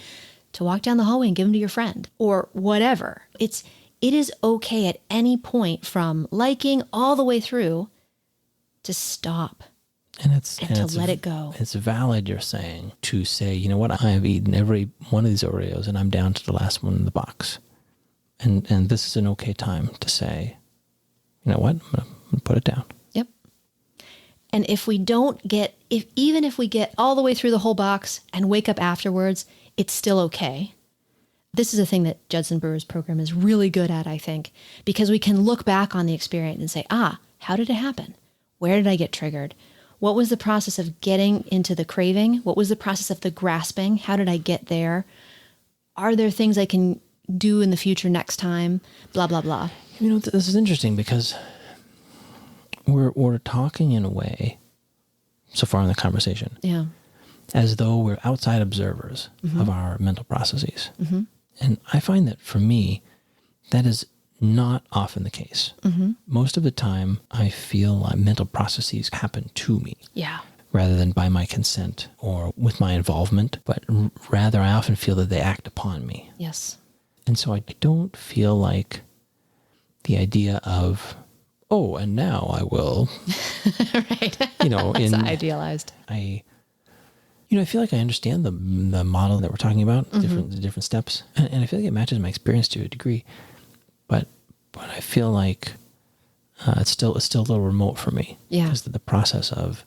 to walk down the hallway and give them to your friend or whatever. It is okay at any point from liking all the way through to stop and to let it go. It's valid, you're saying, to say, you know what, I have eaten every one of these Oreos and I'm down to the last one in the box. And this is an okay time to say, you know what, I'm going to put it down. Yep. And if we even if we get all the way through the whole box and wake up afterwards, it's still okay. This is a thing that Judson Brewer's program is really good at, I think, because we can look back on the experience and say, how did it happen? Where did I get triggered? What was the process of getting into the craving? What was the process of the grasping? How did I get there? Are there things I can do in the future next time? Blah, blah, blah. You know, this is interesting because we're talking in a way so far in the conversation. Yeah. As though we're outside observers of our mental processes. Mm-hmm. And I find that for me, that is not often the case. Mm-hmm. Most of the time, I feel like mental processes happen to me. Yeah. Rather than by my consent or with my involvement, but rather I often feel that they act upon me. Yes. And so I don't feel like the idea of, oh, and now I will, right. It's idealized. I feel like I understand the model that we're talking about, the different steps, and I feel like it matches my experience to a degree, but I feel like it's still a little remote for me. Yeah, because the process of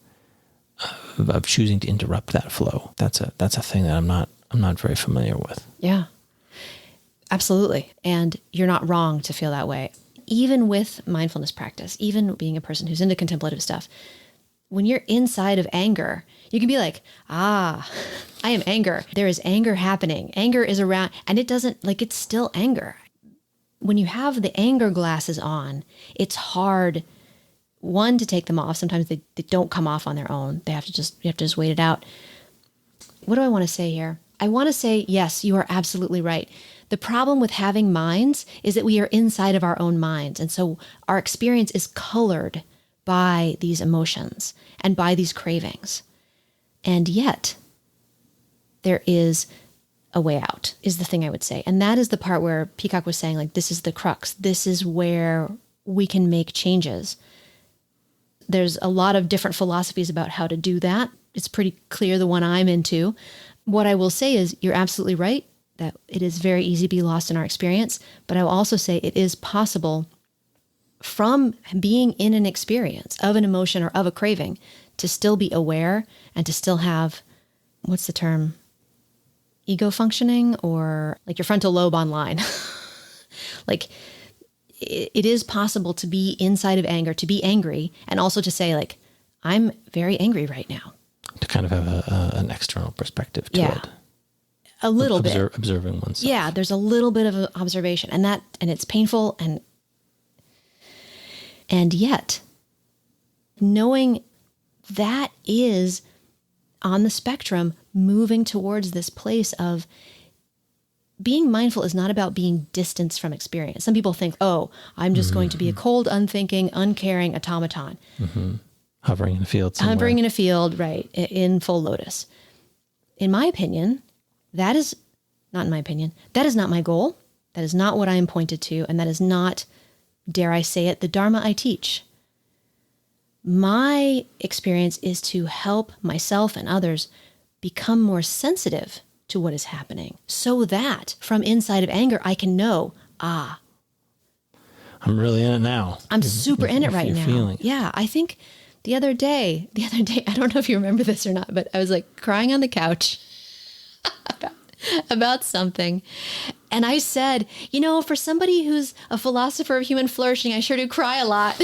choosing to interrupt that flow, that's a thing that I'm not very familiar with. Yeah, absolutely, and you're not wrong to feel that way. Even with mindfulness practice, even being a person who's into contemplative stuff, when you're inside of anger, you can be like, I am anger. There is anger happening. Anger is around, and it doesn't, it's still anger. When you have the anger glasses on, it's hard, one, to take them off. Sometimes they don't come off on their own. You have to just wait it out. What do I want to say here? I want to say, yes, you are absolutely right. The problem with having minds is that we are inside of our own minds. And so our experience is colored by these emotions and by these cravings. And yet, there is a way out, is the thing I would say. And that is the part where Peacock was saying, this is the crux. This is where we can make changes. There's a lot of different philosophies about how to do that. It's pretty clear the one I'm into. What I will say is you're absolutely right that it is very easy to be lost in our experience. But I will also say it is possible from being in an experience of an emotion or of a craving to still be aware and to still have, what's the term? Ego functioning, or your frontal lobe online. It is possible to be inside of anger, to be angry, and also to say I'm very angry right now. To kind of have an external perspective to it. A little bit. Observing oneself. Yeah, there's a little bit of observation, and it's painful, and yet knowing that is on the spectrum moving towards this place of being mindful is not about being distanced from experience. Some people think, oh, I'm just going to be a cold, unthinking, uncaring automaton. Hovering in a field somewhere. Hovering in a field, right, in full lotus. In my opinion, that is not my goal. That is not what I am pointed to. And that is not, dare I say it, the Dharma I teach. My experience is to help myself and others become more sensitive to what is happening so that from inside of anger, I can know, I'm really in it now. I'm super in it right now. Feeling. Yeah. I think the other day, I don't know if you remember this or not, but I was like crying on the couch about something. And I said, for somebody who's a philosopher of human flourishing, I sure do cry a lot.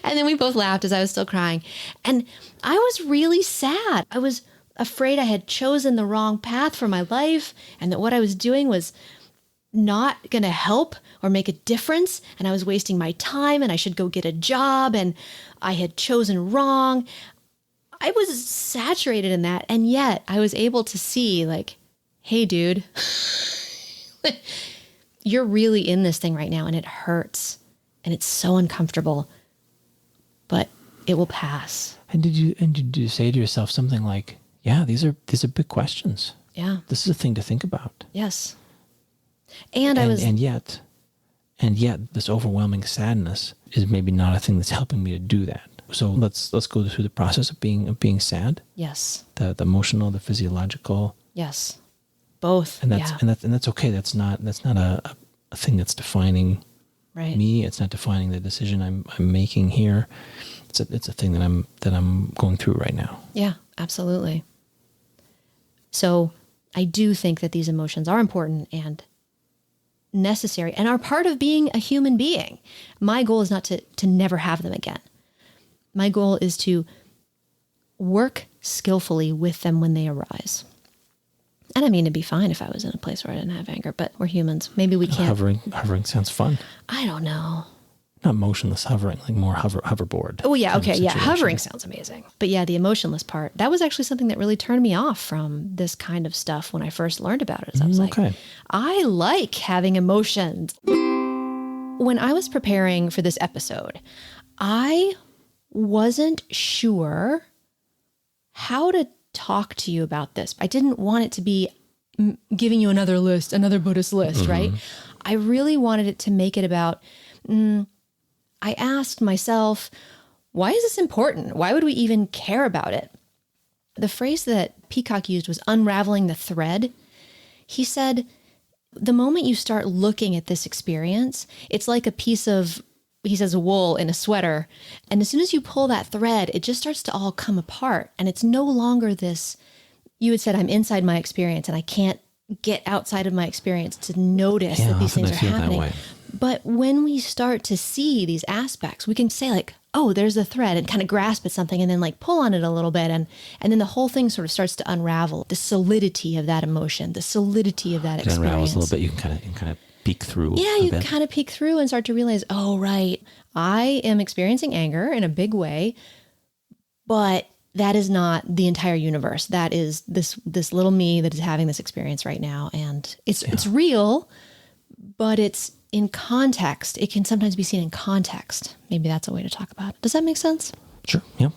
And then we both laughed as I was still crying. And I was really sad. I was afraid I had chosen the wrong path for my life and that what I was doing was not going to help or make a difference. And I was wasting my time and I should go get a job and I had chosen wrong. I was saturated in that. And yet I was able to see like, hey, dude, you're really in this thing right now and it hurts and it's so uncomfortable, but it will pass. And did you say to yourself something like, yeah, these are big questions. Yeah. This is a thing to think about. Yes. And yet this overwhelming sadness is maybe not a thing that's helping me to do that. So let's go through the process of being sad. Yes. The emotional, the physiological. Yes. Both. And that's okay. That's not a thing that's defining me. It's not defining the decision I'm making here. It's a thing that I'm going through right now. Yeah, absolutely. So I do think that these emotions are important and necessary and are part of being a human being. My goal is not to never have them again. My goal is to work skillfully with them when they arise. And I mean, it'd be fine if I was in a place where I didn't have anger, but we're humans. Maybe we can't. Hovering sounds fun. I don't know. Not motionless hovering, like more hoverboard. Oh yeah, okay, yeah. Hovering sounds amazing. But yeah, the emotionless part, that was actually something that really turned me off from this kind of stuff when I first learned about it. I was like, I like having emotions. When I was preparing for this episode, I wasn't sure how to talk to you about this. I didn't want it to be giving you another Buddhist list, right? I really wanted it to make it about, I asked myself, why is this important? Why would we even care about it? The phrase that Peacock used was unraveling the thread. He said, the moment you start looking at this experience, it's like a piece of, he says, wool in a sweater. And as soon as you pull that thread, it just starts to all come apart. And it's no longer this, you had said, I'm inside my experience and I can't get outside of my experience to notice that these things are happening. But when we start to see these aspects, we can say like, oh, there's a thread and kind of grasp at something and then like pull on it a little bit. And then the whole thing sort of starts to unravel the solidity of that emotion, the solidity of that experience. It unravels a little bit. You can kind of peek through. Yeah, you kind of peek through and start to realize, oh, right, I am experiencing anger in a big way, but that is not the entire universe. That is this little me that is having this experience right now. And it's real, but it's in context. It can sometimes be seen in context. Maybe that's a way to talk about it. Does that make sense? Sure. Yeah.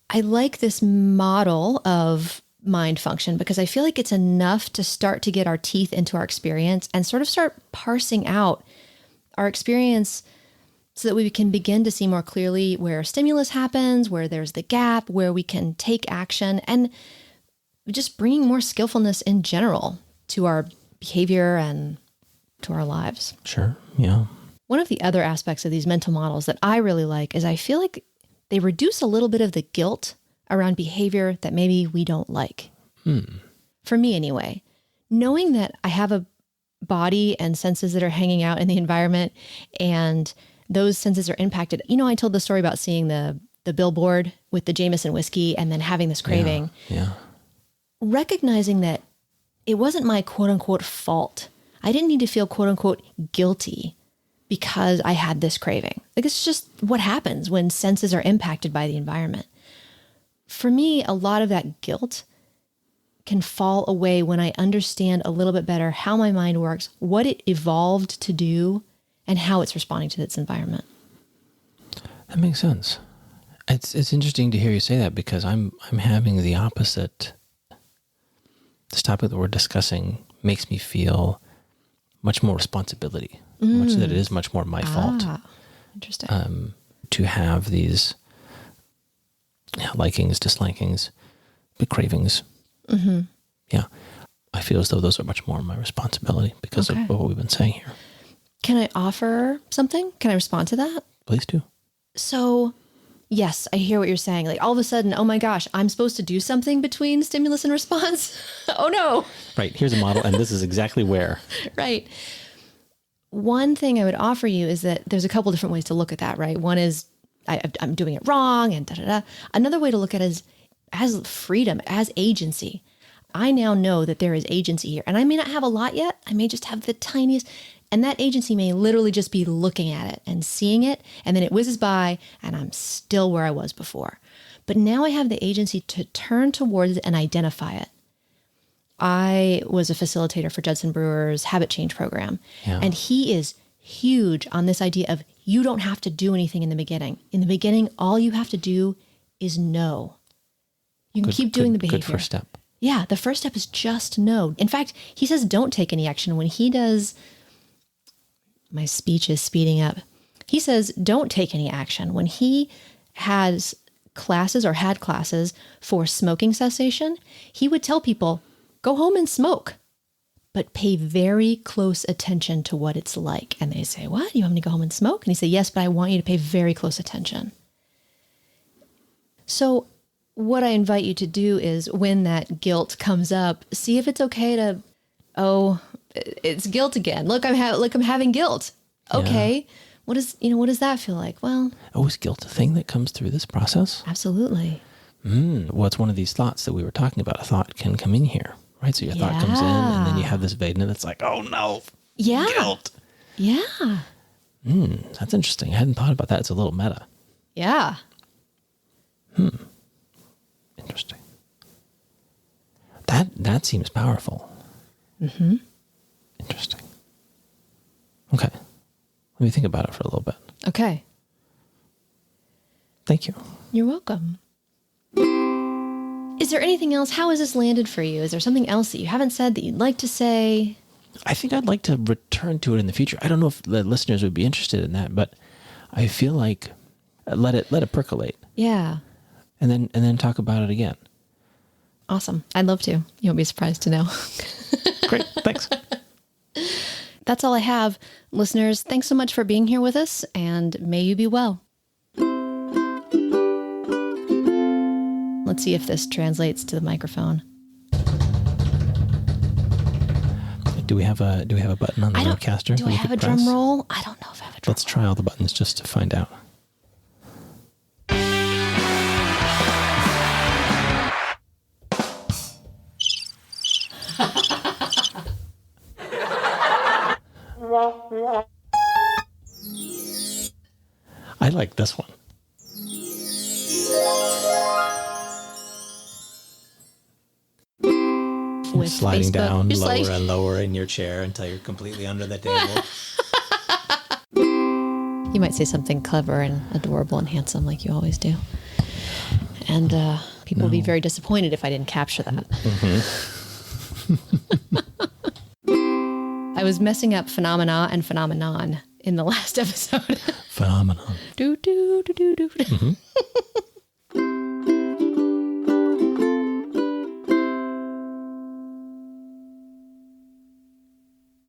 I like this model of mind function because I feel like it's enough to start to get our teeth into our experience and sort of start parsing out our experience so that we can begin to see more clearly where stimulus happens, where there's the gap, where we can take action, and just bringing more skillfulness in general to our behavior and to our lives. Sure. Yeah. One of the other aspects of these mental models that I really like is I feel like they reduce a little bit of the guilt around behavior that maybe we don't like. For me anyway, knowing that I have a body and senses that are hanging out in the environment and those senses are impacted. You know, I told the story about seeing the billboard with the Jameson whiskey and then having this craving. Yeah. Recognizing that it wasn't my quote unquote fault. I didn't need to feel quote unquote guilty because I had this craving. Like it's just what happens when senses are impacted by the environment. For me, a lot of that guilt can fall away when I understand a little bit better how my mind works, what it evolved to do, and how it's responding to its environment. That makes sense. It's interesting to hear you say that, because I'm having the opposite. This topic that we're discussing makes me feel much more responsibility, much that it is much more my fault. Interesting. To have these likings, dislikings, but cravings. Mm-hmm. Yeah. I feel as though those are much more my responsibility because of what we've been saying here. Can I offer something? Can I respond to that? Please do. So, yes, I hear what you're saying. Like all of a sudden, oh my gosh, I'm supposed to do something between stimulus and response. Oh no. Right. Here's a model, and this is exactly where. Right. One thing I would offer you is that there's a couple different ways to look at that, right? One is I'm doing it wrong and da-da-da. Another way to look at it is as freedom, as agency. I now know that there is agency here. And I may not have a lot yet. I may just have the tiniest. And that agency may literally just be looking at it and seeing it. And then it whizzes by and I'm still where I was before. But now I have the agency to turn towards it and identify it. I was a facilitator for Judson Brewer's habit change program. Yeah. And he is huge on this idea of you don't have to do anything in the beginning. In the beginning, all you have to do is know. You can keep doing the behavior. Good first step. Yeah, the first step is just know. In fact, he says don't take any action. When he does, my speech is speeding up. He says don't take any action. When he has classes or had classes for smoking cessation, he would tell people, go home and smoke, but pay very close attention to what it's like. And they say, what? You want me to go home and smoke? And he said, yes, but I want you to pay very close attention. So what I invite you to do is when that guilt comes up, see if it's okay to, it's guilt again. Look, I'm having guilt. Okay. Yeah. What does that feel like? Well, is guilt a thing that comes through this process? Absolutely. Well, it's one of these thoughts that we were talking about. A thought can come in here, right? So your thought comes in and then you have this vagueness that's like, oh no, guilt. Yeah. That's interesting. I hadn't thought about that. It's a little meta. Yeah. Interesting. That seems powerful. Mm-hmm. Interesting. Okay. Let me think about it for a little bit. Okay. Thank you. You're welcome. Is there anything else? How has this landed for you? Is there something else that you haven't said that you'd like to say? I think I'd like to return to it in the future. I don't know if the listeners would be interested in that, but I feel like let it percolate. Yeah. And then talk about it again. Awesome. I'd love to. You won't be surprised to know. Great. Thanks. That's all I have. Listeners, thanks so much for being here with us, and may you be well. Let's see if this translates to the microphone. Do we have a button on the Rodecaster? Do I have a drum roll? I don't know if I have a drum roll. Let's try all the buttons just to find out. I like this one. With sliding Facebook. down Just lower and lower in your chair until you're completely under the table. You might say something clever and adorable and handsome like you always do. And people will be very disappointed if I didn't capture that. I was messing up phenomena and phenomenon in the last episode. Phenomenon. Do, do, do, do, do.